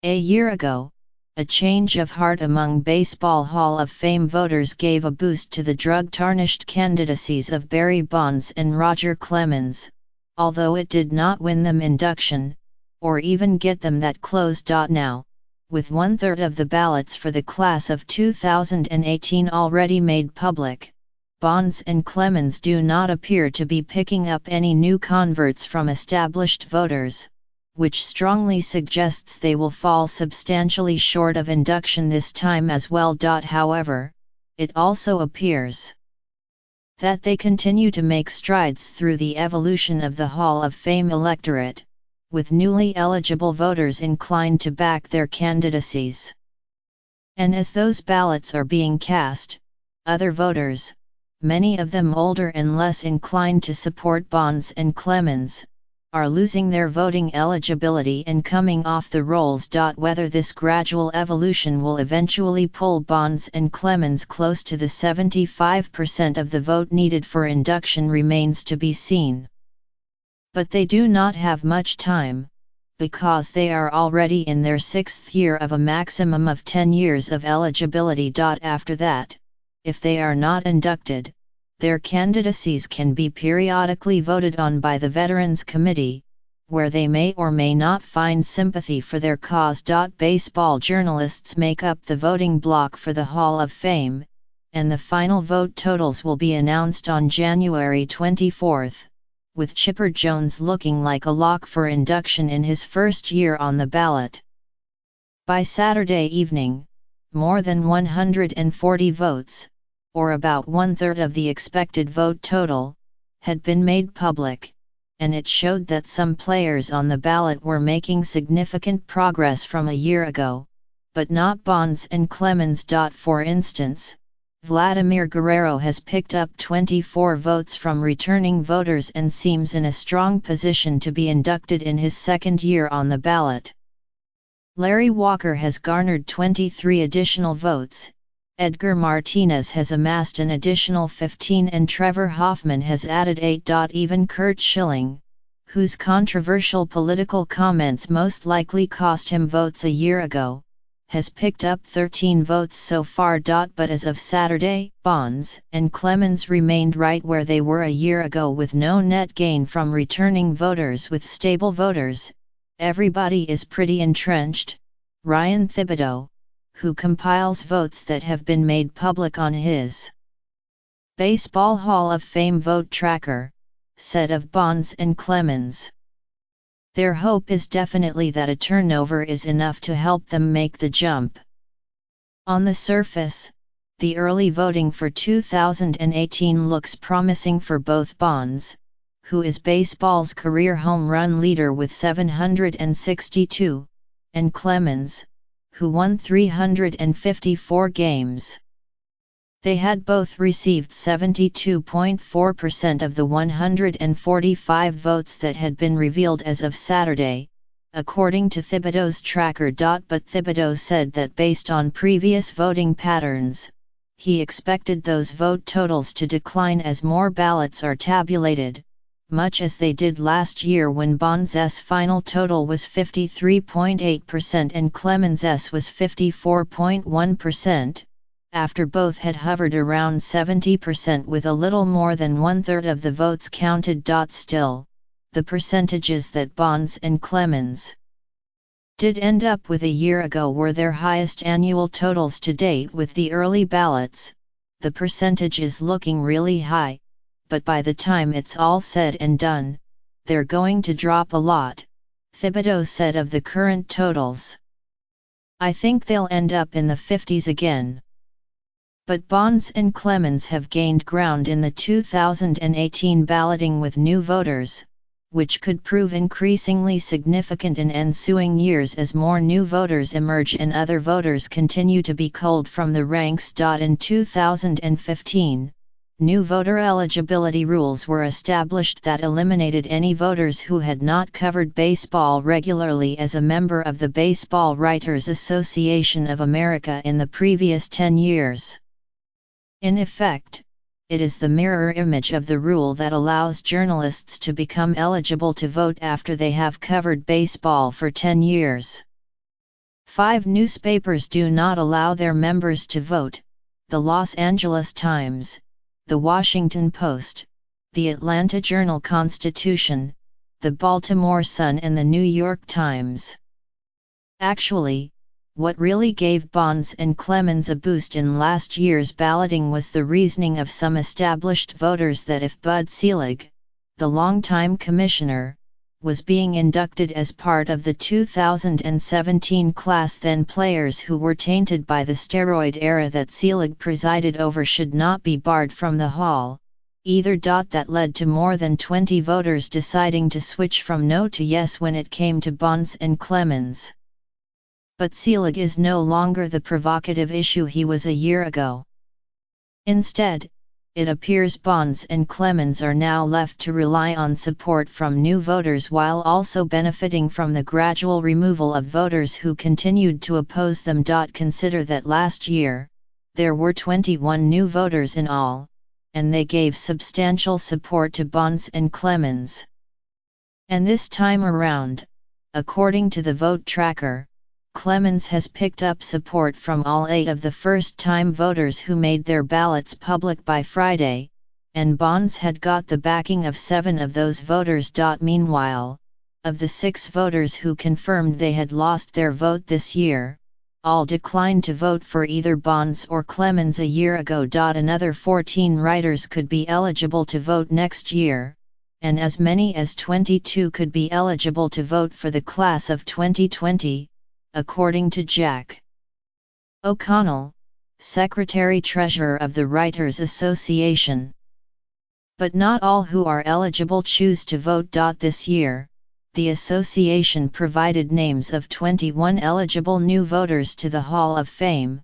A year ago, a change of heart among Baseball Hall of Fame voters gave a boost to the drug-tarnished candidacies of Barry Bonds and Roger Clemens, although it did not win them induction, or even get them that close. Now, with 1/3 of the ballots for the class of 2018 already made public, Bonds and Clemens do not appear to be picking up any new converts from established voters, which strongly suggests they will fall substantially short of induction this time as well. However, it also appears that they continue to make strides through the evolution of the Hall of Fame electorate, with newly eligible voters inclined to back their candidacies. And as those ballots are being cast, other voters, many of them older and less inclined to support Bonds and Clemens, are losing their voting eligibility and coming off the rolls. Whether this gradual evolution will eventually pull Bonds and Clemens close to the 75% of the vote needed for induction remains to be seen. But they do not have much time, because they are already in their 6th year of a maximum of 10 years of eligibility. After that, if they are not inducted, their candidacies can be periodically voted on by the Veterans Committee, where they may or may not find sympathy for their cause. Baseball journalists make up the voting block for the Hall of Fame, and the final vote totals will be announced on January 24, with Chipper Jones looking like a lock for induction in his first year on the ballot. By Saturday evening, more than 140 votes, or about 1/3 of the expected vote total, had been made public, and it showed that some players on the ballot were making significant progress from a year ago, but not Bonds and Clemens. For instance, Vladimir Guerrero has picked up 24 votes from returning voters and seems in a strong position to be inducted in his second year on the ballot. Larry Walker has garnered 23 additional votes, Edgar Martinez has amassed an additional 15 and Trevor Hoffman has added 8. Even Curt Schilling, whose controversial political comments most likely cost him votes a year ago, has picked up 13 votes so far. But as of Saturday, Bonds and Clemens remained right where they were a year ago with no net gain from returning voters. With stable voters, everybody is pretty entrenched. Ryan Thibodeau, who compiles votes that have been made public on his Baseball Hall of Fame vote tracker, said of Bonds and Clemens, "Their hope is definitely that a turnover is enough to help them make the jump." On the surface, the early voting for 2018 looks promising for both Bonds, who is baseball's career home run leader with 762, and Clemens, who won 354 games. They had both received 72.4% of the 145 votes that had been revealed as of Saturday, according to Thibodeau's tracker. But Thibodeau said that based on previous voting patterns, he expected those vote totals to decline as more ballots are tabulated, much as they did last year when Bonds' final total was 53.8% and Clemens' was 54.1%, after both had hovered around 70% with a little more than 1/3 of the votes counted. Still, the percentages that Bonds and Clemens did end up with a year ago were their highest annual totals to date. With the early ballots, the percentage is looking really high, but by the time it's all said and done, they're going to drop a lot, Thibodeau said of the current totals. "I think they'll end up in the 50s again." But Bonds and Clemens have gained ground in the 2018 balloting with new voters, which could prove increasingly significant in ensuing years as more new voters emerge and other voters continue to be culled from the ranks. In 2015, new voter eligibility rules were established that eliminated any voters who had not covered baseball regularly as a member of the Baseball Writers Association of America in the previous 10 years. In effect, it is the mirror image of the rule that allows journalists to become eligible to vote after they have covered baseball for 10 years. 5 newspapers do not allow their members to vote: the Los Angeles Times, the Washington Post, the Atlanta Journal-Constitution, the Baltimore Sun and the New York Times. Actually, what really gave Bonds and Clemens a boost in last year's balloting was the reasoning of some established voters that if Bud Selig, the longtime commissioner, was being inducted as part of the 2017 class, then players who were tainted by the steroid era that Selig presided over should not be barred from the hall, either. That led to more than 20 voters deciding to switch from no to yes when it came to Bonds and Clemens. But Selig is no longer the provocative issue he was a year ago. Instead, it appears Bonds and Clemens are now left to rely on support from new voters while also benefiting from the gradual removal of voters who continued to oppose them. Consider that last year, there were 21 new voters in all, and they gave substantial support to Bonds and Clemens. And this time around, according to the vote tracker, Clemens has picked up support from all 8 of the first-time voters who made their ballots public by Friday, and Bonds had got the backing of 7 of those voters. Meanwhile, of the 6 voters who confirmed they had lost their vote this year, all declined to vote for either Bonds or Clemens a year ago. Another 14 writers could be eligible to vote next year, and as many as 22 could be eligible to vote for the class of 2020. According to Jack O'Connell, Secretary-Treasurer of the Writers Association. But not all who are eligible choose to vote. This year, the association provided names of 21 eligible new voters to the Hall of Fame,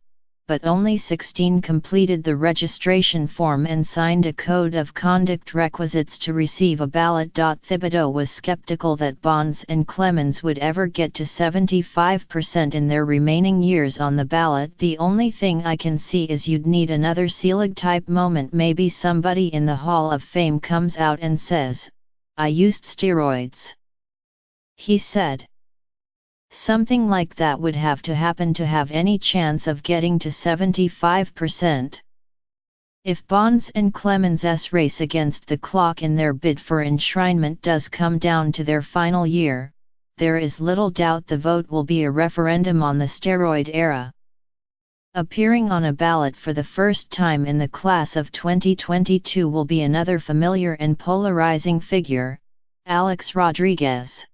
but only 16 completed the registration form and signed a code of conduct requisites to receive a ballot. Thibodeau was skeptical that Bonds and Clemens would ever get to 75% in their remaining years on the ballot. The only thing I can see is you'd need another Selig-type moment. Maybe somebody in the Hall of Fame comes out and says, "I used steroids," he said. Something like that would have to happen to have any chance of getting to 75%. If Bonds and Clemens' race against the clock in their bid for enshrinement does come down to their final year, there is little doubt the vote will be a referendum on the steroid era. Appearing on a ballot for the first time in the class of 2022 will be another familiar and polarizing figure, Alex Rodriguez.